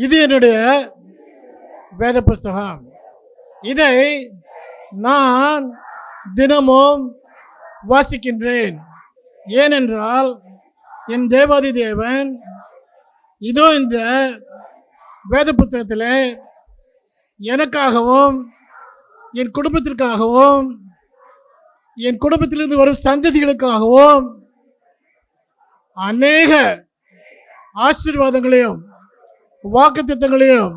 இது என்னுடைய வேத புஸ்தகம். இதை நான் தினமும் வாசிக்கின்றேன். ஏனென்றால் என் தேவாதி தேவன் இதோ இந்த வேத புத்தகத்தில் எனக்காகவும் என் குடும்பத்திற்காகவும் என் குடும்பத்திலிருந்து வரும் சந்ததிகளுக்காகவும் அநேக ஆசீர்வாதங்களையும் வாக்குத்தத்தங்களையும்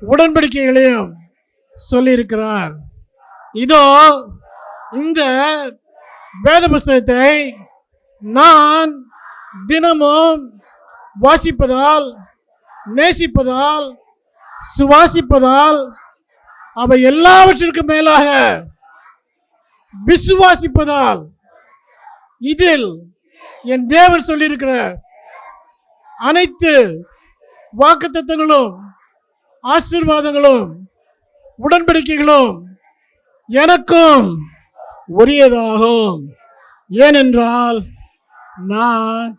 உடன்படிக்கைகளையும் சொல்லியிருக்கிறார். இதோ இந்த வேத புஸ்தகத்தை நான் தினமும் வாசிப்பதால், நேசிப்பதால், சுவாசிப்பதால், அவை எல்லாவற்றிற்கும் மேலாக விசுவாசிப்பதால், இதில் என் தேவன் சொல்லியிருக்கிற அனைத்து வாக்குத்தத்தங்களும் ஆசீர்வாதங்களும் உடன்படிக்கைகளும் எனக்கும் உரியதாகும். ஏனென்றால் நான்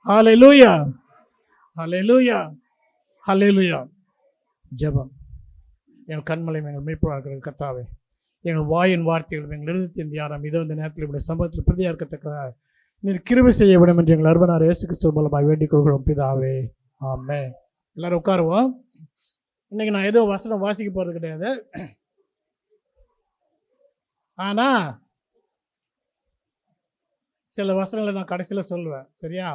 ஹல்லேலூயா ஹல்லேலூயா ஹல்லேலூயா. ஜெபம். எங்கள் கண்மலை எங்கள் மீட்புறார்கள் கர்த்தாவே, எங்கள் வாயின் வார்த்தைகளும் எங்கள் இருதயத்தின் தியானம் இதோ இந்த நேரத்தில் இப்படி சமூகத்தில் பிரதியா இருக்கத்தக்க நீர் கிருபை செய்ய விடும் என்று எங்கள் அருமையார் இயேசு கிறிஸ்து மூலமாக வேண்டிக் கொள்கிறோம் பிதாவே. ஆமென். எல்லாரும் உட்காருவோம். இன்னைக்கு நான் ஏதோ வசனம் வாசிக்க போகிறது கிடையாது. ஆனால் சில வசனங்களை நான் கடைசியில் சொல்லுவேன். சரியா?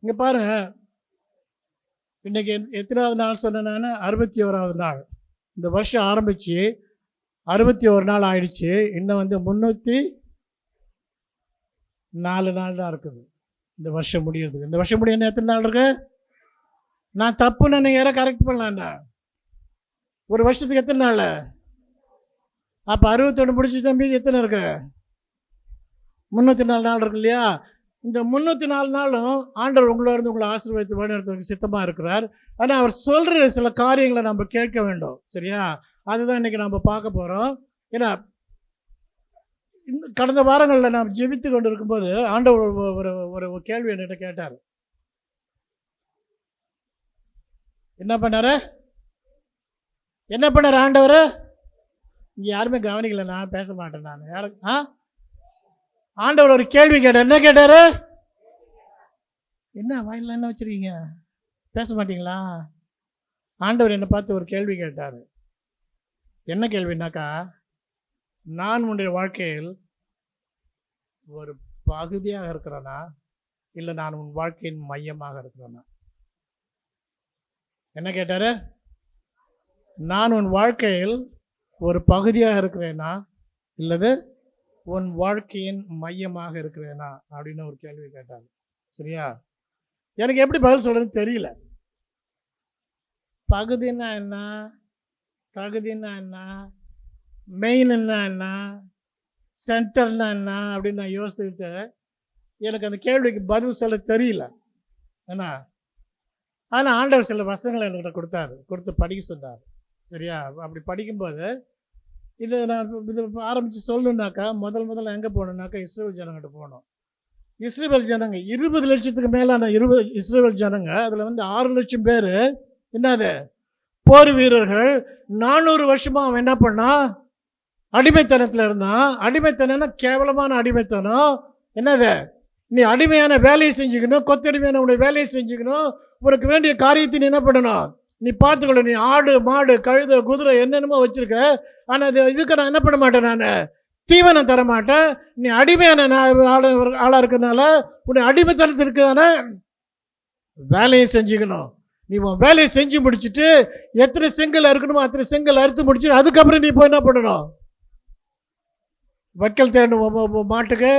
இங்கே பாருங்க, இன்னைக்கு எத்தனாவது நாள் சொன்னேன் நான்? 61வது நாள். இந்த வருஷம் ஆரம்பித்து 61 நாள் ஆயிடுச்சு. இன்னும் 304 நாள் தான் இருக்குது இந்த வருஷம் முடியறதுக்கு. இந்த வருஷம் முடிய எத்தனை நாள் இருக்கு? நான் தப்புன்னு நீங்கள் யாரை கரெக்ட் பண்ணலாம்டா. ஒரு வருஷத்துக்கு எத்தனை நாள்? அப்போ 61 முடிச்சுட்டு மீதி எத்தனை இருக்கு? 304 நாள் இருக்கு இல்லையா? இந்த 304 நாளும் ஆண்டவர் உங்களை ஆசீர்வாதத்தை வழிநடத்துவதற்கு சித்தமாக இருக்கிறார். ஆனால் அவர் சொல்கிற சில காரியங்களை நம்ம கேட்க வேண்டும். சரியா? அதுதான் இன்றைக்கி நம்ம பார்க்க போகிறோம். ஏன்னா கடந்த வாரங்களில் நாம் ஜெபித்து கொண்டு இருக்கும்போது ஆண்டவர் ஒரு கேள்வி என்கிட்ட கேட்டார். என்ன பண்ணார் ஆண்டவர்? இங்கே யாருமே கவனிக்கல, நான் பேச மாட்டேன். நான் யாரும் ஆண்டவர் ஒரு கேள்வி கேட்டார். என்ன கேட்டார்? என்ன வாயில என்ன வச்சிருக்கீங்க, பேச மாட்டீங்களா? ஆண்டவர் என்னை பார்த்து ஒரு கேள்வி கேட்டார். என்ன கேள்வினாக்கா, நான் உன்னுடைய வாழ்க்கையில் ஒரு பகுதியாக இருக்கிறேனா இல்லை நான் உன் வாழ்க்கையின் மையமாக இருக்கிறேனா? என்ன கேட்டார்? நான் உன் வாழ்க்கையில் ஒரு பகுதியாக இருக்கிறேனா இல்லது உன் வாழ்க்கையின் மையமாக இருக்கிறேனா அப்படின்னு ஒரு கேள்வி கேட்டார். சரியா? எனக்கு எப்படி பதில் சொல்றதுன்னு தெரியல. பகுதின்னா என்ன, தகுதின்னா என்ன, மெயின்னா என்ன, சென்டர்னா என்ன அப்படின்னு நான் யோசிச்சுக்கிட்டு எனக்கு அந்த கேள்விக்கு பதில் சொல்ல தெரியல. ஏன்னா ஆனால் ஆண்டவர் சில வசனங்களை என்கிட்ட கொடுத்து படிக்க சொன்னார். சரியா? அப்படி படிக்கும்போது இதை நான் இது ஆரம்பித்து சொல்லணுன்னாக்கா முதல்ல எங்கே போகணுன்னாக்கா இஸ்ரேல் ஜனங்கிட்ட போகணும். இஸ்ரேல் ஜனங்க 20 லட்சத்துக்கு மேலான இஸ்ரேல் ஜனங்க. அதில் 6 லட்சம் பேர் என்னது போர் வீரர்கள். 400 வருஷமாக அவன் என்ன பண்ணான்? அடிமைத்தனத்தில் இருந்தான். அடிமைத்தனம்னா கேவலமான அடிமைத்தனம். என்னது? நீ அடிமையான வேலையை செஞ்சுக்கணும், கொத்தடிமையான உன்னுடைய வேலையை செஞ்சுக்கணும். உனக்கு வேண்டிய காரியத்தை நீ என்ன பண்ணணும்? நீ பார்த்துக்கொள்ள. நீ ஆடு மாடு கழுதை குதிரை என்னென்னமோ வச்சுருக்க. ஆனால் அது இதுக்கு நான் என்ன பண்ண மாட்டேன், நான் தீவனம் தர மாட்டேன். நீ அடிமையான ஆளாக இருக்கிறதுனால உன்னை அடிமைத்தனத்திற்கான வேலையை செஞ்சுக்கணும். நீ உன் வேலையை செஞ்சு முடிச்சுட்டு எத்தனை செங்கல் அறுக்கணுமோ அத்தனை செங்கல் அறுத்து முடிச்சுட்டு அதுக்கப்புறம் நீ போய் என்ன பண்ணணும்? வைக்கல் தேடணும் மாட்டுக்கு,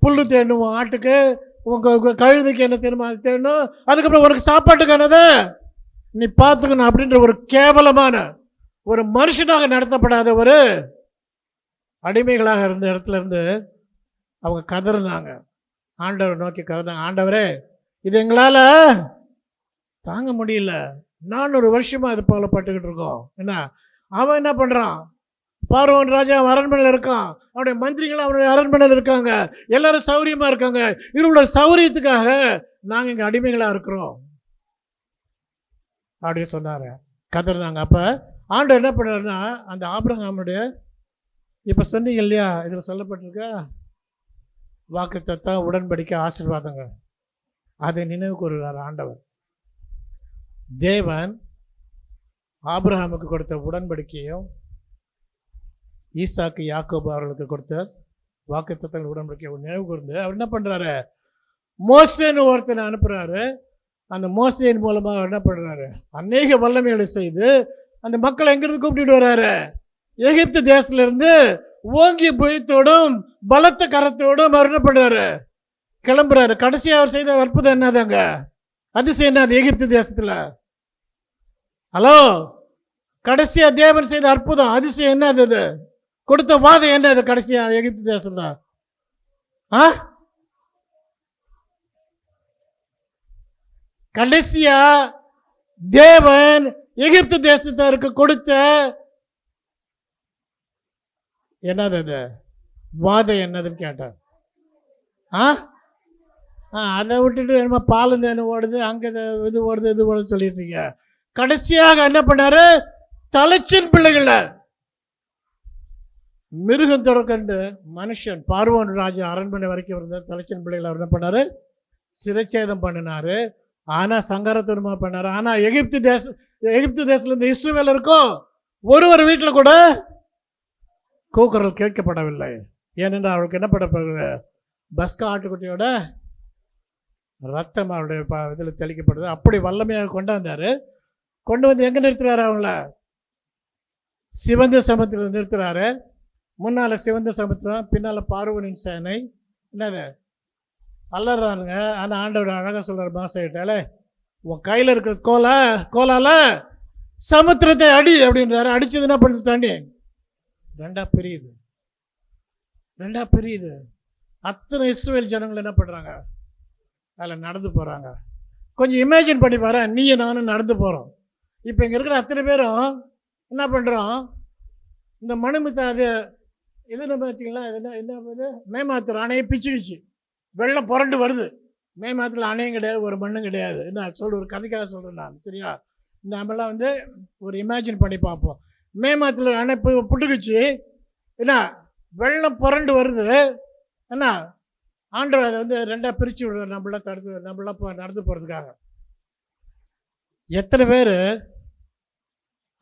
புல்லு தேடணும் ஆட்டுக்கு, உங்கள் கழுதைக்கு என்ன தெரியுமா அது தேடணும். அதுக்கப்புறம் உனக்கு சாப்பாட்டுக்கானதை நீ பார்த்துக்கணும். அப்படின்ற ஒரு கேவலமான ஒரு மனுஷனாக நடத்தப்படாத ஒரு அடிமைகளாக இருந்த இடத்துல இருந்து அவங்க கதறினாங்க. ஆண்டவர் நோக்கி கதறினாங்க. ஆண்டவரே, இது எங்களால் தாங்க முடியல. 400 வருஷமாக அது போல பட்டுக்கிட்டு இருக்கோம். என்ன அவன் என்ன பண்ணுறான்? பார்வோன் ராஜா அரண்மனையில் இருக்கான், அவனுடைய மந்திரிகள் அவனுடைய அரண்மனையில் இருக்காங்க, எல்லாரும் சௌரியமாக இருக்காங்க. இவங்களோட சௌரியத்துக்காக நாங்கள் இங்கே அடிமைகளாக இருக்கிறோம். அப்படின்னு சொன்னார். கதறினாங்க. அப்போ ஆண்டவர் என்ன பண்ணாருன்னா, அந்த ஆபிரகாமுடைய இப்போ சொன்னீங்க இல்லையா, இதில் சொல்லப்பட்டிருக்க வாக்குத்தத்தம், உடன்படிக்கை, ஆசீர்வாதங்கள், அதை நினைவு கூறுகிறார் ஆண்டவர். தேவன் ஆபிரகாமுக்கு கொடுத்த உடன்படிக்கையும் ஈசாக்கு யாக்கோபு அவர்களுக்கு கொடுத்த வாக்குத்தத்தங்கள் உடன்படிக்கையை நினைவு கூர்ந்து அவர் என்ன பண்ணுறாரு, மோசேன்னு ஒருத்தனை அனுப்புகிறாரு. அந்த மோசேயின் மூலமாக அவர் என்ன பண்ணுறாரு, அநேக வல்லமைகளை செய்து அந்த மக்களை எங்கிருந்து கூப்பிட்டு வர்றாரு, எகிப்து தேசத்திலிருந்து ஓங்கி புயத்தோடும் பலத்த கரத்தோடும் அவர் என்ன பண்ணுறாரு, கிளம்புறாரு. கடைசியாக அவர் செய்த அற்புதம் என்னதாங்க, அதிசயம் என்னது எகிப்து தேசத்தில்? ஹலோ, கடைசியா தேவன் செய்த அற்புதம் அதிசயம் என்னது? அது கொடுத்த வாதம் என்னது கடைசியா எகிப்து தேசத்துல? கடைசியா தேவன் எகிப்து தேசத்திற்கு கொடுத்த என்னது அது வாதம் என்னதுன்னு கேட்டார். அதை விட்டுட்டு என்ன பால் தேனு ஓடுது, அங்கே இது ஓடுது இது ஓடுது சொல்லிட்டு இருக்கீங்க. கடைசியாக என்ன பண்ணாரு, தலைச்சின் பிள்ளைகளை மிருகம் தொடர்கண்டு மனுஷன் பார்வோன் ராஜா அரண்மனை வரைக்கும் இருந்த தலைச்சின் பிள்ளைகளை அவர் என்ன பண்ணாரு, சிறைச்சேதம் பண்ணினாரு. ஆனால் சங்காரத்தனமாக பண்ணாரு. ஆனால் எகிப்து தேசத்துல இருந்து இஸ்ரவேல் இருக்கும் ஒரு வீட்டில் கூட கூக்குரல் கேட்கப்படவில்லை. ஏனென்றால் அவளுக்கு என்ன பண்ணப்படுது, பஸ்கா ஆட்டுக்குட்டியோட ரத்தம் அவருடைய இதில் தெளிக்கப்படுது. அப்படி வல்லமையாக கொண்டாந்தாரு. கொண்டு வந்து எங்கே நிறுத்துறாரு, அவங்கள சிவந்த சமுத்திரத்தில் நிறுத்துறாரு. முன்னால் சிவந்த சமுத்திரம், பின்னால் பார்வோனின் சேனை. என்னது அலறானுங்க. ஆனால் ஆண்டவர் அழகாக சொல்கிறார் மாசையிட்டாலே, உன் கையில் இருக்கிற கோலால சமுத்திரத்தை அடி அப்படின்றாரு. அடிச்சது என்ன பண்ணுது, தண்ணி ரெண்டா பிரியுது. அத்தனை இஸ்ரவேல் ஜனங்கள் என்ன பண்ணுறாங்க, அதில் நடந்து போகிறாங்க. கொஞ்சம் இமேஜின் பண்ணி பாரு, நீயும் நானும் நடந்து போகிறோம். இப்போ இங்கே இருக்கிற அத்தனை பேரும் என்ன பண்ணுறோம், இந்த மனுமித்த அது இது நம்ம வச்சுக்கலாம். என்ன இது மேமாத்திர அணையை பிச்சுக்கிச்சு, வெள்ளம் புரண்டு வருது. மேமாத்தில் அணையும் கிடையாது, ஒரு மண்ணும் கிடையாது. என்ன ஒரு கதைக்காக சொல்கிறேன் நான், சரியா? நம்மளாம் வந்து ஒரு இமேஜின் பண்ணி பார்ப்போம். மேமாத்தில் அணை புட்டுக்குச்சு, என்ன வெள்ளம் புரண்டு வருது. என்ன ஆண்டவர் அதை வந்து ரெண்டாக பிரித்து விடுற, நம்மளாம் நடந்து போகிறதுக்காக. எத்தனை பேர்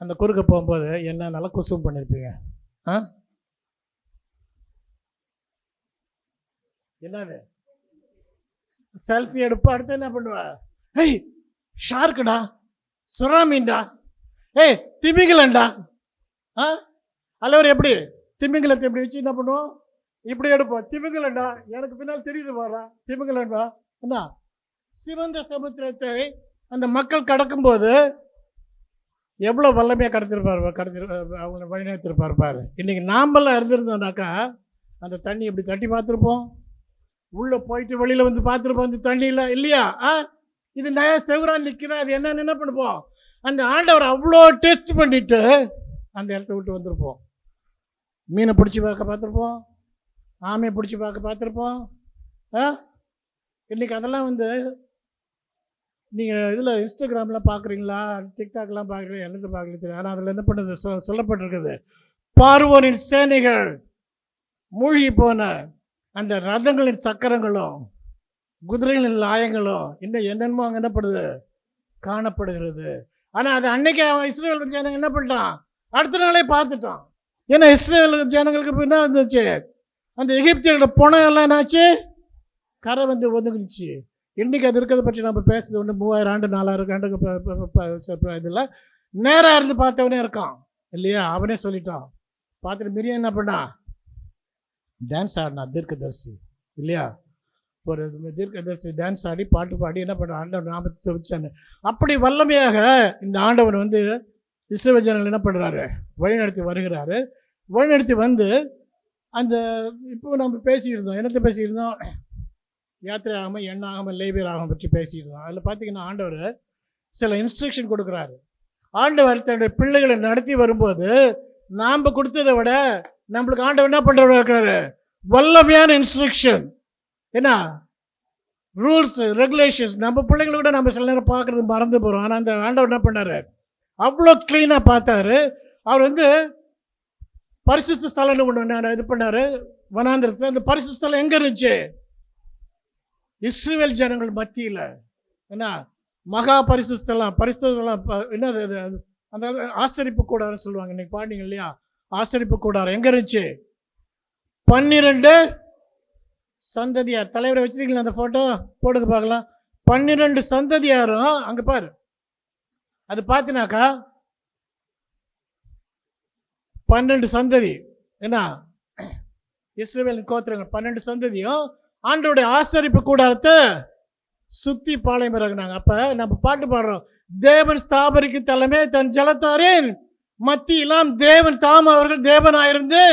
அந்த குறுக்க போகும்போது என்ன நல்லா குசும் பண்ணியிருப்பீங்க? என்னது செல்ஃபி எடுப்பா, அடுத்து என்ன பண்ணுவா, ஏய் ஷார்க்குடா, சுறாமீன்டா, ஏய் திமிங்கலண்டா. அல்லவர் எப்படி திமிங்கலத்தை எப்படி வச்சு என்ன பண்ணுவோம், இப்படி எடுப்போம். திமிங்கலண்டா, எனக்கு பின்னால் தெரியுது பாரா, திமிங்கலண்டா. என்ன சிவந்த சமுத்திரத்தை அந்த மக்கள் கடக்கும்போது எவ்வளோ வல்லமையாக அவங்க வழிநடத்திருப்பார் பாரு. இன்றைக்கி நாமெல்லாம் இருந்திருந்தோம்னாக்கா அந்த தண்ணி எப்படி தட்டி பார்த்துருப்போம், உள்ளே போயிட்டு வெளியில் வந்து பார்த்துருப்போம் அந்த தண்ணியில், இல்லையா? இது நான் செவரான் நிற்கிறேன், அது என்னன்னு என்ன பண்ணுவோம், அந்த ஆண்டவர் அவ்வளோ டெஸ்ட் பண்ணிட்டு அந்த இடத்த விட்டு வந்திருப்போம். மீனை பிடிச்சி பார்த்துருப்போம், ஆமையை பிடிச்சி பார்த்துருப்போம். இன்றைக்கி அதெல்லாம் வந்து நீங்கள் இதில் இன்ஸ்டாகிராம்லாம் பார்க்குறீங்களா, டிக்டாக்லாம் பார்க்குறீங்களா, என்னத்தை பார்க்கல தெரியும். ஆனால் அதில் என்ன பண்ணுறது சொல்லப்பட்டிருக்குது, பார்வோனின் சேனைகள் மூழ்கி போன அந்த ரதங்களின் சக்கரங்களும் குதிரைகளின் லாயங்களும் இன்னும் என்னென்னமோ அங்கே என்ன பண்ணுது, காணப்படுகிறது. ஆனால் அது அன்னைக்கு அவன் இஸ்ரேல் ஜனங்க என்ன பண்ணிட்டான், அடுத்த நாளே பார்த்துட்டான். ஏன்னா இஸ்ரேல் ஜனங்களுக்கு என்ன இருந்துச்சு, அந்த எகிப்தியர்களோட பணம் எல்லாம் என்னாச்சு, கரை வந்து ஒதுங்கிடுச்சு. இன்றைக்கி அது இருக்கிறத பற்றி நம்ம பேசுறது ஒன்று 3000 ஆண்டு 4000 ஆண்டுக்கு இதில் நேராக இருந்து பார்த்தவனே இருக்கான், இல்லையா? அவனே சொல்லிட்டான். பார்த்துட்டு மிரியா என்ன பண்ணா, டான்ஸ் ஆடினா, தீர்க்கதரிசி இல்லையா? ஒரு தீர்க்கதரிசி டான்ஸ் ஆடி பாட்டு பாடி என்ன பண்ண, ஆண்டவன் நாமத்தை வச்சான்னு. அப்படி வல்லமையாக இந்த ஆண்டவன் வந்து இஸ்ரவேல் ஜனங்கள் என்ன பண்ணுறாரு, வழிநடத்தி வருகிறாரு. வழிநடத்தி வந்து அந்த இப்போ நம்ம பேசியிருந்தோம், என்னத்தை பேசியிருந்தோம், யாத்திரை ஆகாமல் எண்ணாகாமல் லேபியர் ஆகாமல் பற்றி பேசியிருந்தோம். அதில் பார்த்தீங்கன்னா ஆண்டவர் சில இன்ஸ்ட்ரக்ஷன் கொடுக்குறாரு. ஆண்டவர் தன்னுடைய பிள்ளைகளை நடத்தி வரும்போது நாம் கொடுத்ததை விட நம்மளுக்கு ஆண்டவர் என்ன பண்ணுறவர் இருக்கிறாரு, வல்லமையான இன்ஸ்ட்ரக்ஷன். என்ன ரூல்ஸ் ரெகுலேஷன்ஸ். நம்ம பிள்ளைங்களை விட நம்ம சில நேரம் பார்க்குறது மறந்து போகிறோம். ஆனால் அந்த ஆண்டவர் என்ன பண்ணார், அவ்வளோ க்ளீனாக பார்த்தாரு. அவர் வந்து பரிசுத்த ஸ்தலம்னு ஒன்று இது பண்ணார் வனாந்திரத்தில். அந்த பரிசுத்த ஸ்தலம் எங்கே இருந்துச்சு? இஸ்ரவேல் ஜனங்கள் மத்தியில். என்ன மகா பரிசுத்த ஸ்தலம், பரிசுத்த ஸ்தலம் என்னது அது? அந்த ஆசரிப்பு கூடாரம் சொல்லுவாங்க. இன்னைக்கு பாடிங்க இல்லையா, ஆசரிப்பு கூடாரம் எங்கே இருந்துச்சு? 12 சந்ததியார். தலைவரை வச்சிருக்கீங்களா? அந்த ஃபோட்டோ போடுங்க பார்க்கலாம். 12 சந்ததியாரும் அங்கே பாரு. அது பார்த்தினாக்கா 12 சந்ததி. என்ன இஸ்ரவேல் கோத்திரங்கள் 12 சந்ததியும் ஆண்டவருடைய ஆசரிப்பு கூடாரத்தை சுத்தி பாளையம் இறங்கினாங்க. அப்ப நம்ம பாட்டு பாடுறோம், தேவன் ஸ்தாபரிக்கு தலைமை தன் ஜலத்தாரின் மத்தியிலாம் தேவன் தாம் அவர்கள் தேவனாயிருந்து.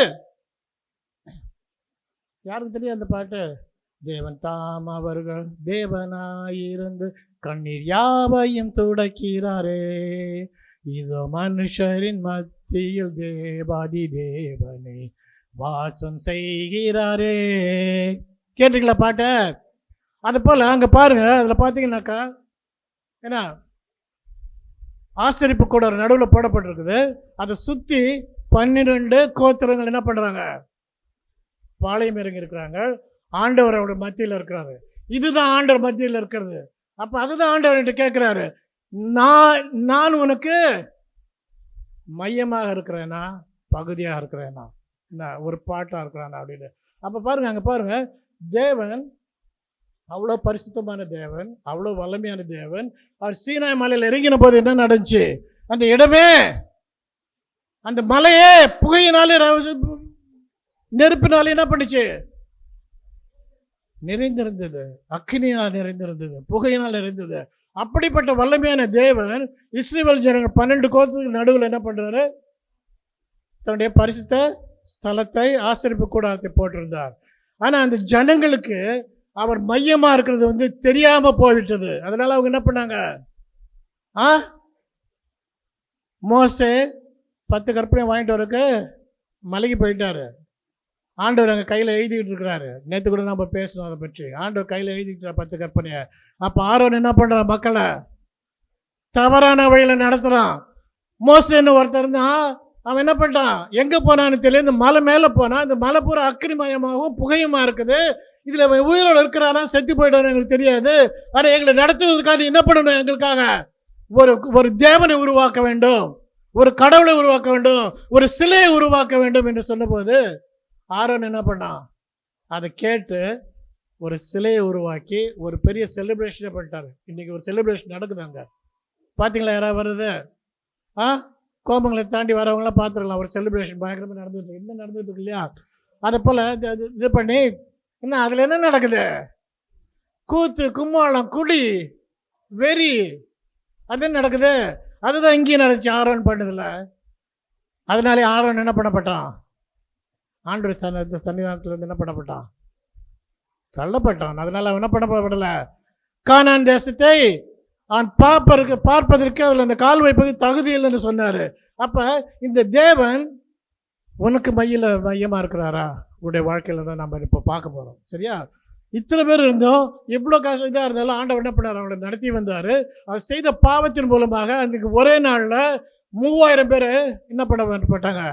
யாருக்கு தெரியும் அந்த பாட்டு? தேவன் தாம் அவர்கள் தேவனாயிருந்து கண்ணீர் யாவையும் துடைக்கிறாரே, இதோ மனுஷரின் மத்தியில் தேவாதி தேவனே வாசம் செய்கிறாரே. கேட்டீங்களா பாட்ட? அது போல அங்க பாருங்க, அதுல பாத்தீங்கன்னாக்கா என்ன ஆசரிப்பு கூட நடுவில் போடப்பட்டிருக்குது. அதை சுத்தி 12 கோத்திரங்கள் என்ன பண்றாங்க, பாளையம் இறங்கி இருக்கிறாங்க. ஆண்டவர் அவருடைய மத்தியில் இருக்கிறாரு. இதுதான் ஆண்டவர் மத்தியில் இருக்கிறது. அப்ப அதுதான் ஆண்டவர் கேட்கிறாரு, நான் உனக்கு மையமாக இருக்கிறேனா பகுதியாக இருக்கிறேனா, ஒரு பாட்டா இருக்கிறானா அப்படின்னு. அப்ப பாருங்க, அங்க பாருங்க, தேவன் அவ்வளோ பரிசுத்தமான தேவன், அவ்வளோ வல்லமையான தேவன். அவர் சீனாய் மலையில் இறங்கின போது என்ன நடந்துச்சு? அந்த இடமே, அந்த மலையே புகையினாலே நெருப்பினாலே என்ன பண்ணுச்சு? நிறைந்திருந்தது. அக்னியால் நிறைந்திருந்தது, புகையினால் நிறைந்தது. அப்படிப்பட்ட வல்லமையான தேவன் இஸ்ரவேல் ஜனங்கள் 12 கோத்திரத்துக்கு நடுவில் என்ன பண்றாரு? தன்னுடைய பரிசுத்த ஸ்தலத்தை ஆசரிப்பு கூடாரத்தை போட்டிருந்தார். ஆனா அந்த ஜனங்களுக்கு அவர் மையமா இருக்கிறது வந்து தெரியாம போய்விட்டது. அதனால அவங்க என்ன பண்ணாங்க? மோசே 10 கற்பனை வாங்கிட்டு வரக்கு மலைக்கு போயிட்டாரு. ஆண்டவர் அங்கே கையில் எழுதிக்கிட்டு இருக்கிறாரு. நேற்று கூட நம்ம பேசணும் அதை பற்றி. ஆண்டவர் கையில் எழுதிக்கிட்டார் 10 கற்பனையை. அப்போ ஆரோன் என்ன பண்ணுறான்? மக்களை தவறான வழியில் நடத்துகிறான். மோசேன்னு ஒருத்தர் இருந்தான், அவன் என்ன பண்ணிட்டான்? எங்கே போனான்னு தெரியல. இந்த மலை மேலே போனான். இந்த மலை பூரா அக்கினிமயமாகவும் புகையுமா இருக்குது. இதில் அவன் உயிரோடு இருக்கிறானா செத்து போயிட்டான்னு எங்களுக்கு தெரியாது. ஆனால் எங்களை நடத்துவதற்காக என்ன பண்ணணும்? எங்களுக்காக ஒரு தேவனை உருவாக்க வேண்டும், ஒரு கடவுளை உருவாக்க வேண்டும், ஒரு சிலையை உருவாக்க வேண்டும் என்று சொன்னபோது ஆரோன் என்ன பண்ணான்? அதை கேட்டு ஒரு சிலையை உருவாக்கி ஒரு பெரிய செலிப்ரேஷனே பண்ணிட்டாரு. இன்னைக்கு ஒரு செலிப்ரேஷன் நடக்குது அங்கே. பார்த்தீங்களா? யாராவது வருது? கோபங்களை தாண்டி வரவங்களாம் பார்த்துருக்கலாம். ஒரு செலிப்ரேஷன் பயங்கரமாக நடந்துட்டு இருக்கு. என்ன நடந்துட்டு இருக்கு இல்லையா? அதை போல் இது பண்ணி என்ன அதில் என்ன நடக்குது? கூத்து, கும்மாளம், குடி, வெறி, அது நடக்குது. அதுதான் இங்கேயும் நடந்துச்சு ஆரோன் பண்ணதில்ல. அதனாலே ஆரோன் என்ன பண்ணப்பட்டான்? ஆண்டவர் சன்னிதானத்தில் இருந்து என்ன பண்ணப்பட்டான்? தள்ளப்பட்டான். அதனால அவன் என்ன பண்ணப்படலை? கானான் தேசத்தை அவன் பார்ப்பதற்கு அதில் அந்த கால் வைப்பது தகுதி இல்லைன்னு சொன்னார். அப்போ இந்த தேவன் உனக்கு மையமாக இருக்கிறாரா? உடைய வாழ்க்கையில் தான் நம்ம இப்போ பார்க்க போகிறோம். சரியா? இத்தனை பேர் இருந்தோம், எவ்வளோ கஷ்டம் இதாக இருந்தாலும் ஆண்டவர் என்ன பண்ணார்? அவங்களை நடத்தி வந்தார். அவர் செய்த பாவத்தின் மூலமாக அன்றைக்கு ஒரே நாளில் 3000 பேர் என்ன பண்ணப்பட்டாங்க?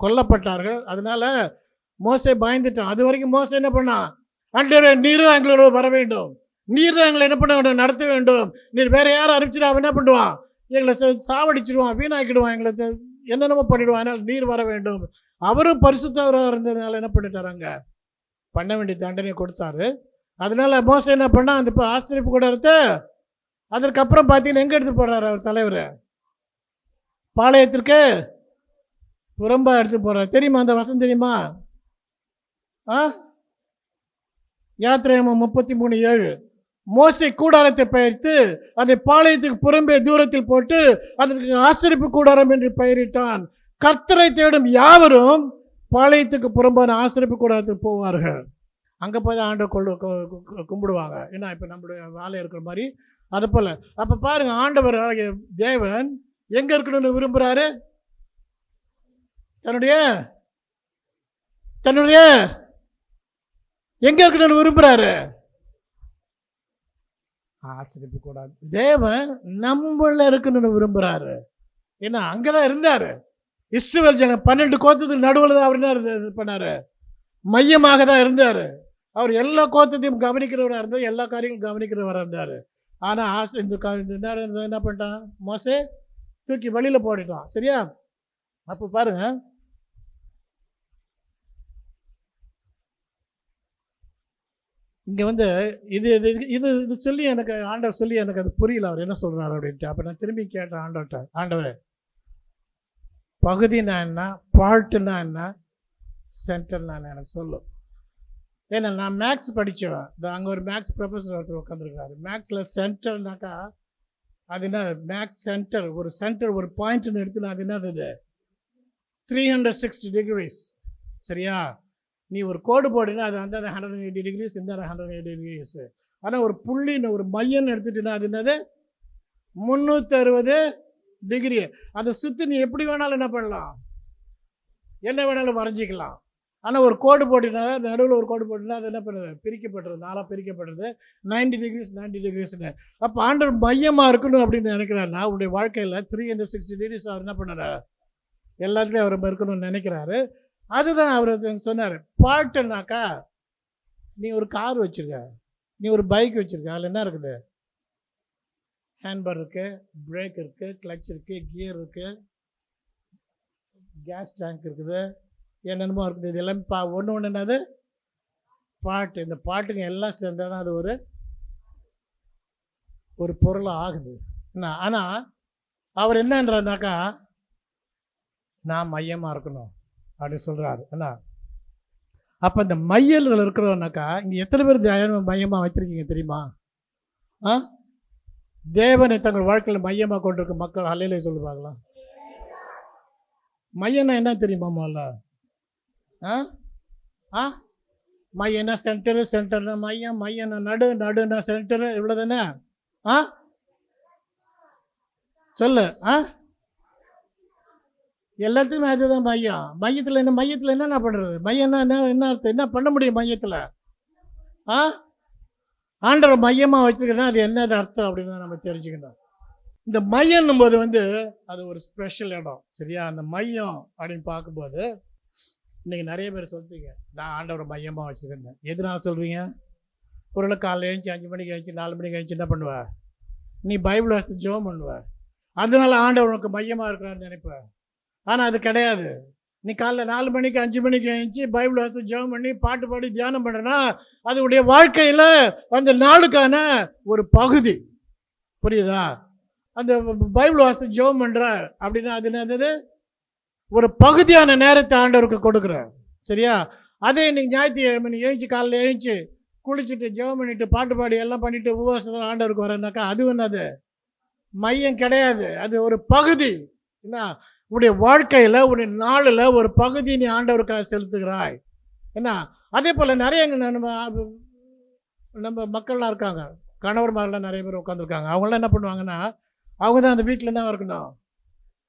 கொல்லப்பட்டார்கள். அதனால மோசே பயந்துட்டான். அது வரைக்கும் மோசே என்ன பண்ணான்? ஆண்டவரே, நீர் தான் எங்களோட வர வேண்டும், நீர் தான் எங்களை என்ன பண்ண வேண்டும்? நடத்த வேண்டும். நீர் வேற யாரும் அனுப்பிச்சிட்டு அவன் என்ன பண்ணுவான்? எங்களை சாவடிச்சிடுவான், வீணாக்கிடுவான், எங்களை என்னென்னமோ பண்ணிடுவான். அதனால் நீர் வர வேண்டும். அவரும் பரிசுத்தவராக இருந்ததுனால என்ன பண்ணிட்டாராங்க? பண்ண வேண்டிய தண்டனையை கொடுத்தாரு. அதனால மோசே என்ன பண்ணா? அந்த ஆசிரியப்பு கூட எடுத்து அதற்கப்புறம் பார்த்தீங்கன்னா எங்கே எடுத்து போடுறாரு? அவர் தலைவர் பாளையத்திற்கு புறம்பா எடுத்து போறாரு. தெரியுமா அந்த வசனம்? தெரியுமா? யாத்திராகமம் 33:7 மோசே கூடாரத்தை பெயர்த்து அதை பாளையத்துக்கு புறம்பே தூரத்தில் போட்டு அதற்கு ஆசரிப்பு கூடாரம் என்று பெயரிட்டான். கர்த்தரை தேடும் யாவரும் பாளையத்துக்கு புறம்பான ஆசரிப்பு கூடாரத்துக்கு போவார்கள். அங்கே போய் தான் ஆண்டவர் கும்பிடுவாங்க. ஏன்னா இப்போ நம்மளுடைய வேலை இருக்கிற மாதிரி அது போல. அப்போ பாருங்க, ஆண்டவர் தேவன் எங்க இருக்கணும்னு விரும்புறாரு? தன்னுடைய எங்க இருக்கணும்னு விரும்புறாரு? ஆச்சரிப்பு கூடாது. தேவன் நம்மள இருக்கணும்னு விரும்புறாரு. ஏன்னா அங்கதான் இருந்தாரு. இஸ்ரவேல் ஜனம் 12 கோத்திரத்துக்கு நடுவில் தான் அவர் இது பண்ணாரு, மையமாக தான் இருந்தாரு. அவர் எல்லா கோத்திரத்தையும் கவனிக்கிறவராக இருந்தார், எல்லா காரியங்களும் கவனிக்கிறவராக இருந்தார். ஆனால் இந்த நேரம் என்ன பண்ணிட்டான், மோசே தூக்கி வெளியில் போட்டுட்டான். சரியா? அப்போ பாருங்க, இங்கே வந்து இது இது இது இது சொல்லி எனக்கு ஆண்டவர் சொல்லி எனக்கு அது புரியல, அவர் என்ன சொல்கிறார் அப்படின்ட்டு. அப்போ நான் திரும்பி கேட்டேன் ஆண்டவர்கிட்ட, ஆண்டவர் பகுதினா என்ன, பார்ட்டுனா என்ன, சென்டர்னா என்ன எனக்கு சொல்லும். ஏன்னா நான் மேக்ஸ் படித்தவன். அங்கே ஒரு மேக்ஸ் ப்ரொஃபஸர் ஒருத்தர் உட்காந்துருக்காரு. மேக்ஸில் சென்டர்னாக்கா அது என்ன, மேக்ஸ் சென்டர், ஒரு சென்டர் ஒரு பாயிண்ட்னு எடுத்துனா அது என்னது, 360 degrees. சரியா? நீ ஒரு கோடு போடுனா அது அந்த 180 degrees, இந்த 180 degrees. ஆனால் ஒரு புள்ளின்னு ஒரு மையன்னு எடுத்துட்டுனா அது என்னது, 360 டிகிரி. அதை சுற்றி நீ எப்படி வேணாலும் என்ன பண்ணலாம், என்ன வேணாலும் வரைஞ்சிக்கலாம். ஆனால் ஒரு கோடு போட்டினா, நடுவில் ஒரு கோடு போட்டினா அது என்ன பண்ணுது, பிரிக்கப்படுறது, நாளாக பிரிக்கப்படுறது, 90 degrees 90 degreesன்னு. அப்போ ஆண்டவர் மையமாக இருக்கணும் அப்படின்னு நினைக்கிறாருன்னா அவருடைய வாழ்க்கையில் 360 degrees அவர் என்ன பண்ணார், எல்லாத்துலேயும் அவர் இருக்கணும்னு நினைக்கிறாரு. அதுதான் அவர் சொன்னார். பாட்டுனாக்கா நீ ஒரு கார் வச்சுருக்க, நீ ஒரு பைக் வச்சுருக்க, அதில் என்ன இருக்குது, ஹேண்ட்பார் இருக்குது, பிரேக் இருக்குது, கிளச் இருக்குது, கியர் இருக்குது, கேஸ் டேங்க் இருக்குது, என்னென்னமோ இருக்குது. இது எல்லாமே ஒன்று ஒன்று என்னது பாட்டு. இந்த பாட்டுங்க எல்லாம் சேர்ந்தால் தான் அது ஒரு பொருளாக ஆகுது. என்ன ஆனால் அவர் என்னன்றாருனாக்கா நான் மையமாக இருக்கணும் அப்படின்னு சொல்கிறாரு. என்ன அப்போ இந்த மையத்தில் இருக்கிறோன்னாக்கா இங்கே எத்தனை பேர் மையமாக வைத்திருக்கீங்க தெரியுமா? தேவனை தங்கள் வாழ்க்கையில் மையமாக கொண்டிருக்க மக்கள் அல்லையிலே சொல்லுவாங்களா? மையம்னா என்ன தெரியுமா முதல்ல? மையம்னா சென்டரு, சென்டர்னா மையம், மையம்னா நடுனா சென்டரு, இவ்வளோ தானே? சொல்லு. எல்லாத்துக்குமே அதுதான் மையம். மையத்தில் என்னென்ன பண்ணுறது? மையம்னா என்ன அர்த்தம், என்ன பண்ண முடியும் மையத்தில்? ஆண்டவர் மையமாக வச்சுருக்கேன்னா அது என்னது அர்த்தம் அப்படின்னு நம்ம தெரிஞ்சுக்கணும். இந்த மையம்னும் போது அது ஒரு ஸ்பெஷல் இடம். சரியா? அந்த மையம் அப்படின்னு பார்க்கும்போது இன்றைக்கி நிறைய பேர் சொல்கிறீங்க நான் ஆண்டவரை மையமாக வச்சுருக்கேன். எதனால சொல்கிறீங்க? பொருளை காலையில் எழுந்துச்சி 5 மணிக்கு எழுந்துச்சி 4 மணிக்கு எழுந்துச்சி என்ன பண்ணுவ, நீ பைபிள் வாசித்து ஜெபம் பண்ணுவ, அதனால ஆண்டவர் உனக்கு மையமாக இருக்கிறான்னு நினைப்ப. ஆனால் அது கிடையாது. நீ காலைல 4 மணிக்கு 5 மணிக்கு எழுந்துச்சி பைபிள் வாசித்து ஜெபம் பண்ணி பாட்டு பாடி தியானம் பண்ணுறேன்னா அதனுடைய வாழ்க்கையில் அந்த நாளுக்கான ஒரு பகுதி. புரியுதா? அந்த பைபிள் வாசித்து ஜெபம் பண்ணுற அப்படின்னா அது என்னது, ஒரு பகுதியான நேரத்தை ஆண்டவருக்கு கொடுக்குற. சரியா? அதே இன்னைக்கு ஞாயிற்றுக்கிழமை நீ எழுந்துச்சி காலையில் எழுந்துச்சி குளிச்சுட்டு ஜெபம் பண்ணிட்டு பாட்டு பாடி எல்லாம் பண்ணிட்டு உபவாசத்தில் ஆண்டவருக்கு வரேன்னாக்கா அது என்னது மையம் கிடையாது, அது ஒரு பகுதி. என்ன உடைய வாழ்க்கையில் உடைய நாளில் ஒரு பகுதி நீ ஆண்டவருக்காக செலுத்துகிறாய். என்ன அதே போல் நிறைய நம்ம மக்கள்லாம் இருக்காங்க, கணவர்மாரெலாம் நிறைய பேர் உட்காந்துருக்காங்க. அவங்களாம் என்ன பண்ணுவாங்கன்னா அவங்க தான் அந்த வீட்டில் என்ன இருக்கணும்,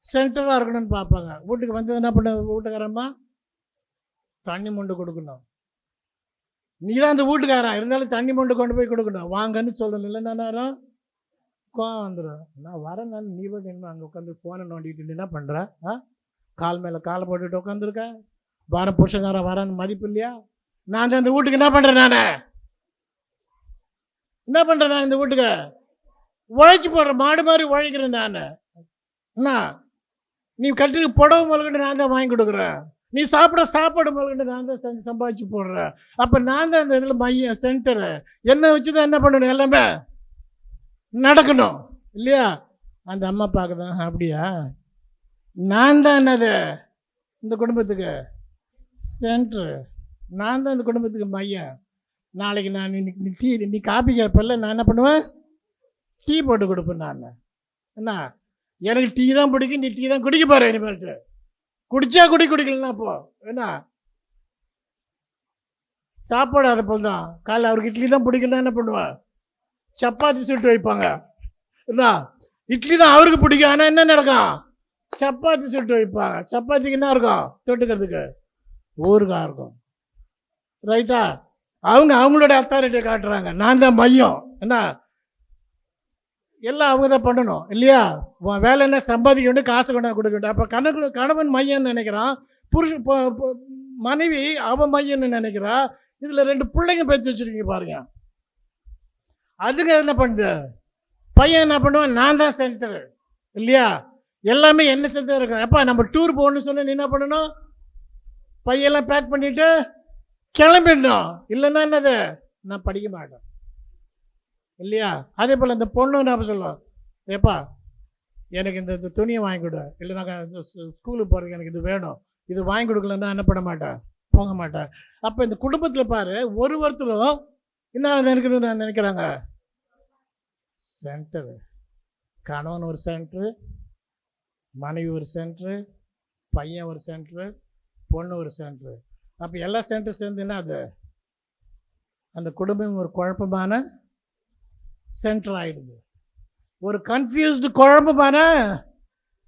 சென்டராக இருக்கணும்னு பார்ப்பாங்க. வீட்டுக்கு வந்து என்ன பண்ண, வீட்டுக்காரம்மா தண்ணி மொண்டு கொடுக்கணும், நீ தான் அந்த வீட்டுக்காரன் இருந்தாலும் தண்ணி மொண்டு கொண்டு போய் கொடுக்கணும், வாங்கன்னு சொல்லணும். இல்லைன்னா நேரம் கோவம் வந்துடும். நான் வரேன், நீ போய் என்ன அங்கே உட்காந்து ஃபோனை நோண்டிட்டு என்ன பண்ணுற, கால் மேலே காலை போட்டுட்டு உட்காந்துருக்க, வாரம் புருஷங்காரன் வரான்னு மதிப்பு இல்லையா? நான் தான் இந்த வீட்டுக்கு என்ன பண்ணுறேன், என்ன பண்ணுறேன், நான் இந்த வீட்டுக்கு உழைச்சி போடுறேன், மாடு மாதிரி உழைக்கிறேன் நான். என்ன நீ கட்டிட்டு புடவை முதல்கண்டு நான் தான் வாங்கி கொடுக்குறேன், நீ சாப்பிட்ற சாப்பாடு முதல்கண்டு நான் தான் செஞ்சு சம்பாதிச்சு போடுறேன். அப்போ நான் தான் இந்த இதில் மையம் சென்டரு, என்னை வச்சு தான் என்ன பண்ணணும், எல்லாமே நடக்கணும் இல்லையா? அந்த அம்மா பார்க்குதான், அப்படியா நான் தான் என்னது இந்த குடும்பத்துக்கு சென்ட்ரு, நான் தான் இந்த குடும்பத்துக்கு மையம். நாளைக்கு நான் நீ காப்பி கேட்பல, நான் என்ன பண்ணுவேன், டீ போட்டு கொடுப்பேன். நான் என்ன எனக்கு டீ தான் பிடிக்கும், நீ டீ தான் குடிக்க போகிற, இனிமேல்ட்டு குடித்தா குடிக்கலன்னா போ. என்ன சாப்பாடு அதை போல் தான். காலைல அவருக்கு இட்லி தான் பிடிக்கலன்னா என்ன பண்ணுவேன், சப்பாத்தி சுட்டு வைப்பாங்க. என்ன இட்லி தான் அவருக்கு பிடிக்கும், ஆனால் என்ன நடக்கும், சப்பாத்தி சுட்டு வைப்பாங்க. சப்பாத்திக்கு என்ன இருக்கும் தொட்டுக்கிறதுக்கு, ஊறுகாய் இருக்கும். ரைட்டா? அவங்களோட அத்தாரிட்டியை காட்டுறாங்க, நான் தான் மையம். என்ன எல்லாம் அவங்க தான் பண்ணணும் இல்லையா? வேலை என்ன, சம்பாதிக்க வேண்டும், காசு கொண்டா கொடுக்க வேண்டும். அப்போ கணவன் மையம்னு நினைக்கிறான், புருஷன் மனைவி அவன் மையம்னு நினைக்கிறா. இதில் 2 பிள்ளைங்க பேச்சு வச்சுருக்கீங்க பாருங்க. அதுங்க என்ன பண்ணுது, பையன் என்ன பண்ணுவான், நான் தான் சென்டர் இல்லையா, எல்லாமே என்ன சென்டர் இருக்கும். எப்போ நம்ம டூர் போகணும்னு சொன்ன நீ என்ன பண்ணணும், பையெல்லாம் பேக் பண்ணிவிட்டு கிளம்பிடணும். இல்லைன்னா என்னது, நான் படிக்க மாட்டேன் இல்லையா? அதே போல் இந்த பொண்ணு நான் சொல்லுவோம், ஏப்பா எனக்கு இந்த துணியை வாங்கி கொடு, இல்லை நாங்கள் ஸ்கூலுக்கு போகிறதுக்கு எனக்கு இது வேணும், இது வாங்கி கொடுக்கலன்னா என்ன பண்ண மாட்டேன், போக மாட்டேன். அப்போ இந்த குடும்பத்தில் பாரு, ஒருத்தரும் என்ன நினைக்கணும்னு நான் நினைக்கிறாங்க, சென்டரு. கணவன் ஒரு சென்ட்ரு, மனைவி ஒரு சென்ட்ரு, பையன் ஒரு சென்ட்ரு, பொண்ணு ஒரு சென்ட்ரு. அப்போ எல்லா சென்டர் சேர்ந்துன்னா அது அந்த குடும்பம் ஒரு குழப்பமான சென்டர் ஆகிடுது, ஒரு கன்ஃபியூஸ்டு குழப்பமான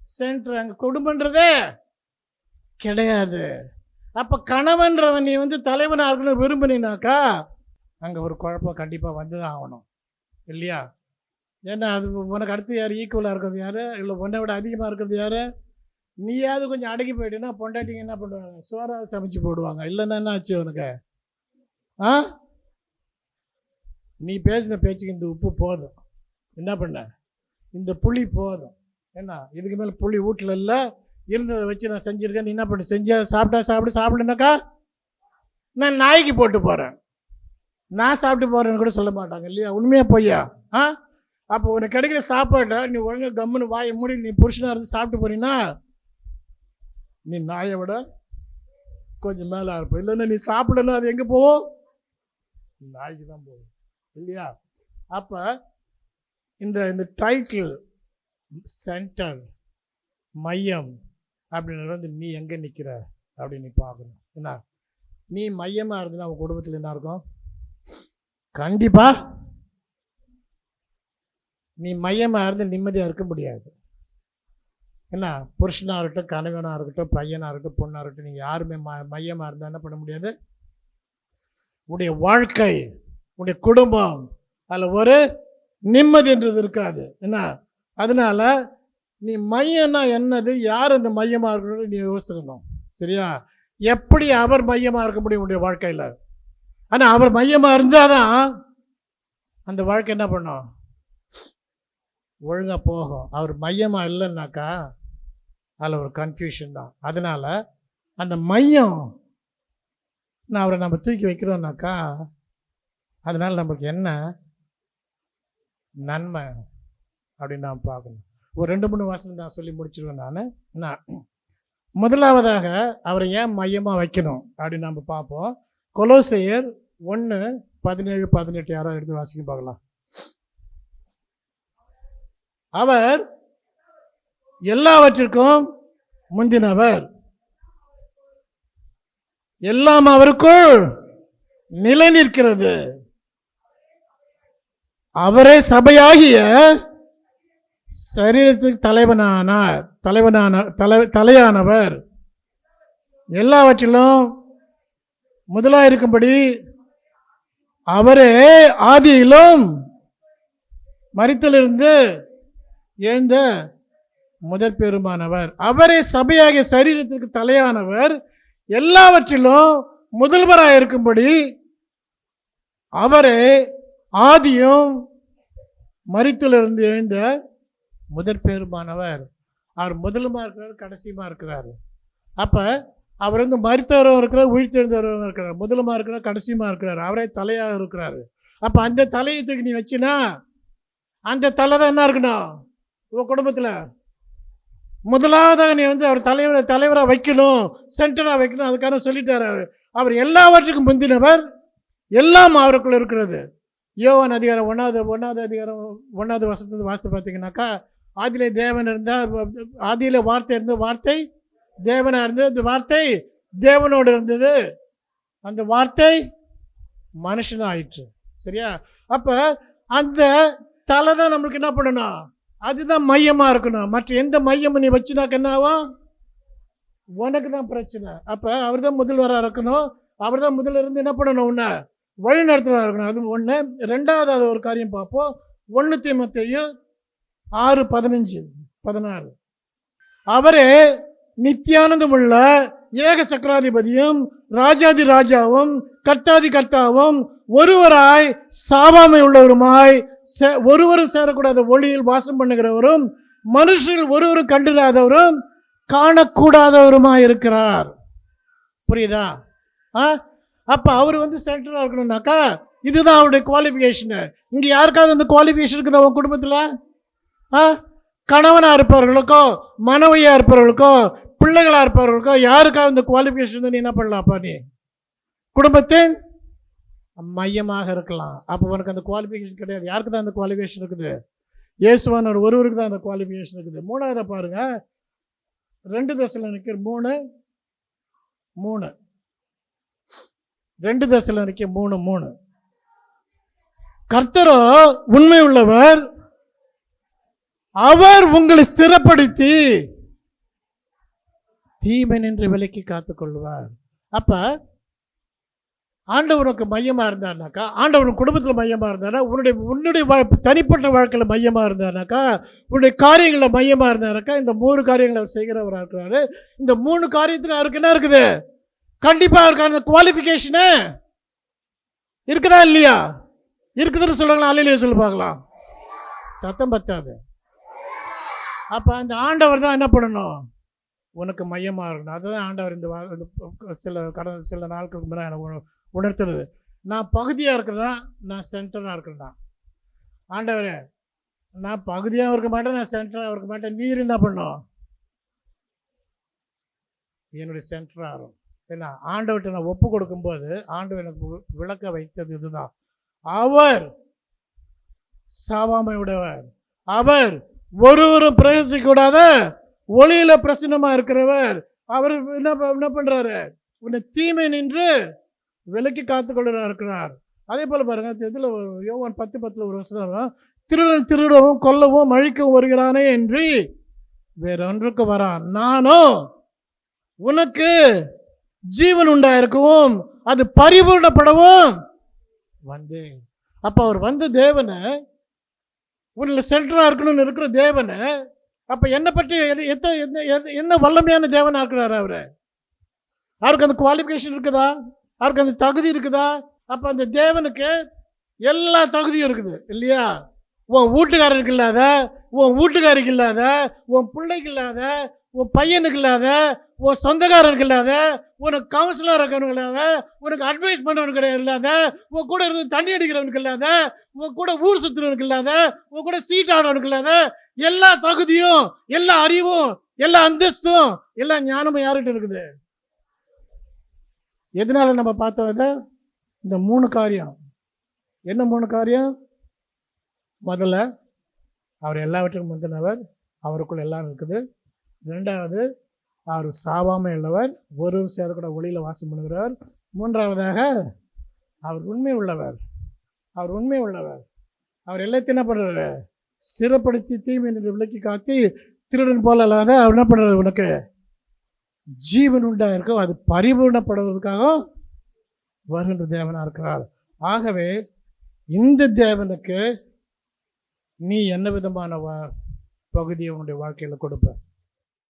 சென்டர். அங்கே குடும்பன்றதே கிடையாது. அப்போ கணவன்றவன் நீ தலைவனாக இருக்கணும் விரும்பினாக்கா அங்கே ஒரு குழப்பம் கண்டிப்பாக வந்து தான் ஆகணும் இல்லையா? ஏன்னா அது உனக்கு அடுத்து யார் ஈக்குவலாக இருக்கிறது யார், இல்லை உன்னை விட அதிகமாக இருக்கிறது யார்? நீயாவது கொஞ்சம் அடங்கி போயிட்டுன்னா பொண்டாட்டிங்க என்ன பண்ணுவாங்க, சோறாக சமைச்சு போடுவாங்க. இல்லைன்னா என்ன ஆச்சு உனக்கு? நீ பேசின பேச்சுக்கு இந்த உப்பு போதும், என்ன பண்ண, இந்த புளி போதும், என்ன இதுக்கு மேலே புளி வீட்டில் இல்லை, இருந்ததை வச்சு நான் செஞ்சுருக்கேன், நீ என்ன பண்ண, செஞ்சால் சாப்பிடுனாக்கா நான் நாய்க்கு போட்டு போகிறேன், நான் சாப்பிட்டு போகிறேன்னு கூட சொல்ல மாட்டாங்க இல்லையா? உண்மையாக பொய்யா? அப்போ உனக்கு கிடைக்கிற சாப்பாட்டை நீ ஒழுங்காக கம்முன்னு வாயை மூடி நீ புருஷனாக இருந்து சாப்பிட்டு போறீங்கன்னா நீ நாயை விட கொஞ்சம் மேலே இருப்ப. இல்லைன்னா நீ சாப்பிடணும், அது எங்கே போகும், நாய்க்கு தான் போகும் இல்லையா? அப்போ இந்த டைட்டில் சென்டர் மையம் அப்படின்றது நீ எங்கே நிற்கிற அப்படின்னு நீ பார்க்கணும். என்ன நீ மையமாக இருந்ததுன்னா அவன் குடும்பத்தில் என்ன இருக்கும், கண்டிப்பாக நீ மையமாக இருந்து நிம்மதியாக இருக்க முடியாது. என்ன புருஷனாக இருக்கட்டும், கணவனாக இருக்கட்டும், பையனாக இருக்கட்டும், பொண்ணாக இருக்கட்டும், நீங்கள் யாருமே மையமாக இருந்தால் என்ன பண்ண முடியாது, உடைய வாழ்க்கை உடைய குடும்பம் அதில் ஒரு நிம்மதின்றது இருக்காது. என்ன அதனால நீ மையம்னா என்னது, யார் அந்த மையமாக இருக்கணும் நீ யோசிக்கணும் சரியா? எப்படி அவர் மையமாக இருக்க முடியும் உடைய வாழ்க்கையில்? ஆனால் அவர் மையமாக இருந்தால் தான் அந்த வாழ்க்கை என்ன பண்ணும், ஒழுங்காக போகும். அவர் மையமாக இல்லைன்னாக்கா அதில் ஒரு கன்ஃபியூஷன் தான். அதனால் அந்த மையம் நான் அவரை நம்ம தூக்கி வைக்கிறோம்னாக்கா அதனால் நம்மளுக்கு என்ன நன்மை அப்படின்னு நாம் பார்க்கணும். ஒரு 2-3 வசனம் தான் சொல்லி முடிச்சிருவேன் நான். முதலாவதாக அவரை ஏன் மையமாக வைக்கணும் அப்படின்னு நம்ம பார்ப்போம். கொலோசையர் 1:17-18 யாராவது எடுத்து வாசிக்க பார்க்கலாம். அவர் எல்லாவற்றிற்கும் முந்தினவர், எல்லாம் அவருக்குள் நிலை நிற்கிறது, அவரே சபையாகிய சரீரத்துக்கு தலையானவர், எல்லாவற்றிலும் முதலாயிருக்கும்படி அவரே ஆதியிலும் மரித்தலிருந்து எழுந்த முதற் பெருமானவர், அவரே சபையாகிய சரீரத்திற்கு தலையானவர், எல்லாவற்றிலும் முதல்வராக இருக்கும்படி அவரே ஆதியும் மரித்தலிருந்து எழுந்த முதற் பெருமானவர். அவர் முதலுமா இருக்கிறார், கடைசியுமா இருக்கிறார். அப்போ அவர் மரித்தவரும் இருக்கிறார், உயிர்த்தெழுந்தவரும் இருக்கிறார், முதலுமா இருக்கிறார், கடைசியுமா இருக்கிறார், அவரே தலையாக இருக்கிறார். அப்போ அந்த தலையத்துக்கு நீ வச்சுனா அந்த தலை தான் என்ன இருக்கணும் உன் குடும்பத்தில். முதலாவதாக நீ அவர் தலைவராக வைக்கணும், சென்டராக வைக்கணும். அதுக்காக சொல்லிட்டார். அவர் எல்லாவற்றுக்கும் முந்தினவர், எல்லாம் அவருக்குள்ள இருக்கிறது. யோவான் அதிகாரம் 1வது அதிகாரம் 1வது வசனத்தை வாசித்து பார்த்தீங்கன்னாக்கா, ஆதியிலே தேவன் இருந்தால், ஆதியிலே வார்த்தை இருந்தது, வார்த்தை தேவனாக இருந்தது, அந்த வார்த்தை தேவனோடு இருந்தது, அந்த வார்த்தை மனுஷனாக ஆயிற்று. சரியா? அப்போ அந்த தலை தான் நம்மளுக்கு என்ன பண்ணணும், அதுதான் மையமாக இருக்கணும். மற்ற எந்த மையமும் நீ வச்சுனாக்க என்ன ஆகும், உனக்கு தான் பிரச்சனை. அப்போ அவர் தான் முதல்வராக இருக்கணும், அவர் தான் முதல்ல இருந்து என்ன பண்ணணும், உன்னை வழி நடத்துவராக இருக்கணும். அது ஒன்று. 2வது ஒரு காரியம் பார்ப்போம். 1 தீமோத்தேயு 6:15-16. அவரே நித்தியானந்தமுள்ள ஏக சக்கராதிபதியும் ராஜாதி ராஜாவும் கர்த்தாதி கர்த்தாவும் ஒருவராய் சாவாமை உள்ளவருமாய் ஒருவரும் சேரக்கூடாத ஒளியில் வாசம் பண்ணுகிறவரும் மனுஷர்கள் ஒருவரும் கண்டிராதவரும் காணக்கூடாதவருமாய் இருக்கிறார். புரியுதா? அப்ப அவர் சென்டரா இருக்கணும்னாக்கா இதுதான் அவருடைய குவாலிஃபிகேஷன். இங்க யாருக்காவது அந்த குவாலிஃபிகேஷன் இருக்குது அவன் குடும்பத்துல? கணவனா இருப்பவர்களுக்கோ மனைவியா இருப்பவர்களுக்கோ பிள்ளைகளா இருப்பவர்களுக்கோ யாருக்காவது இந்த குவாலிஃபிகேஷன் நீ என்ன பண்ணலாம்ப்பா? நீ குடும்பத்தின் மையமாக இருக்கலாம். அப்போ உனக்கு அந்த குவாலிஃபிகேஷன் கிடையாது. யாருக்கு தான் அந்த குவாலிஃபிகேஷன் இருக்குது? இயேசுவானவர் ஒருவருக்கு தான் அந்த குவாலிஃபிகேஷன் இருக்குது. மூணாவதை பாருங்க, 2 தெசலோனிக்கர் 3:3. 2 தெசலோனிக்கர் 3:3. கர்த்தரோ உண்மை உள்ளவர், அவர் உங்களை ஸ்திரப்படுத்தி தீமை நின்று விலக்கி காத்துக் கொள்வார். அப்ப ஆண்டவனுக்கு மையமா இருந்தாருனாக்கா, ஆண்டவன் குடும்பத்தில் மையமா இருந்தாருன்னா, உன்னுடைய தனிப்பட்ட வாழ்க்கையில் மையமா இருந்தாருனாக்கா, உன்னுடைய காரியங்களில் மையமா இருந்தாருனாக்கா, இந்த 3 காரியங்களை அவர் செய்கிறவராக இருக்கிறாரு. இந்த 3 காரியத்துக்கு அவருக்கு என்ன இருக்குது? கண்டிப்பா அவருக்கு அந்த குவாலிஃபிகேஷனு இருக்குதா இல்லையா? இருக்குதுன்னு சொல்றாங்களா? அல்லையா சொல்லி பார்க்கலாம். சத்தம் பத்தாது. அப்ப அந்த ஆண்டவர் தான் என்ன பண்ணணும்? உனக்கு மையமா இருக்கணும். அதுதான் ஆண்டவர் இந்த கடந்த சில நாட்களுக்கு முன்னாடி எனக்கு உணர்த்துறது. நான் பகுதியாக இருக்கிறேன்னா, நான் சென்டராக இருக்கிறேன்னா, ஆண்டவரே நான் பகுதியாக இருக்க மாட்டேன், நான் சென்டராக இருக்க மாட்டேன், நீர் என்ன பண்ணும்? என்னுடைய சென்டராக இருக்கும். ஏன்னா ஆண்டவர்கிட்ட நான் ஒப்பு கொடுக்கும்போது ஆண்டவர் எனக்கு விளக்க வைத்தது இதுதான். அவர் சாவாமை உடையவர், அவர் ஒருவரும் பிரவேசிக்கூடாத ஒளியில பிரசன்னமா இருக்கிறவர். அவர் என்ன பண்றாரு? உன்னை தீமை நின்று விலக்கி காத்துக்கொள்ள இருக்கிறார். அதே போல பாருங்க, இதுல யோவான் 10:10 ஒரு வசனம், திருடன் திருடவும் கொல்லவும் அழிக்கவும் வருகிறானே என்று வேறொன்றுக்கு வரான், நானோ உனக்கு ஜீவன் உண்டாயிருக்கவும் அது பரிபூர்ணப்படவும் வந்தேன். அப்ப அவர் தேவனை, உன்னை சென்டரா இருக்கணும்னு இருக்கிற தேவனை, அப்ப என்னை பற்றி என்ன வல்லமையான தேவனா இருக்கிறாரு அவரு? அவருக்கு அந்த குவாலிஃபிகேஷன் இருக்குதா? அவருக்கு அந்த தகுதி இருக்குதா? அப்ப அந்த தேவனுக்கு எல்லா தகுதியும் இருக்குது இல்லையா? உன் வீட்டுக்காரருக்கு இல்லாத, உன் வீட்டுக்காரிக்கு இல்லாத, உன் பிள்ளைக்கு இல்லாத, உன் பையனுக்கு இல்லாத, உன் சொந்தக்காரருக்கு இல்லாத, உனக்கு கவுன்சிலர் இருக்கிறவனுக்கு இல்லாத, உனக்கு அட்வைஸ் பண்ணவனுக்கு இல்லாத, உன் கூட இருந்து தண்ணி அடிக்கிறவனுக்கு இல்லாத, உன் கூட ஊர் சுற்றுறவனுக்கு இல்லாத, உன் கூட சீட் ஆடுறவனுக்கு இல்லாத எல்லா தகுதியும், எல்லா அறிவும், எல்லா அந்தஸ்தும், எல்லா ஞானமும் யார்கிட்ட இருக்குது? எதனால நம்ம பார்த்தோம்? இந்த 3 காரியம். என்ன 3 காரியம்? முதல்ல, அவர் எல்லாவற்றுக்கும் முந்தினவர், அவருக்குள்ள எல்லாம் இருக்குது. 2வது, அவர் சாவாமை உள்ளவர், ஒரு சேரக்கூட ஒளியில வாசம் பண்ணுகிறவர். 3வதாக, அவர் உண்மை உள்ளவர். அவர் உண்மை உள்ளவர். அவர் எல்லாத்தையும் என்ன பண்றாரு? ஸ்திரப்படுத்தி தீமை நின்று விலக்கி காத்தி, திருடன் போல அல்லாத அவர் என்ன பண்றாரு? உனக்கு ஜீவன் உண்டா இருக்கும், அது பரிபூர்ணப்படுவதற்காக வருகின்ற தேவனா இருக்கிறார். ஆகவே இந்த தேவனுக்கு நீ என்ன விதமான பகுதியை உன்னுடைய வாழ்க்கையில கொடுப்ப?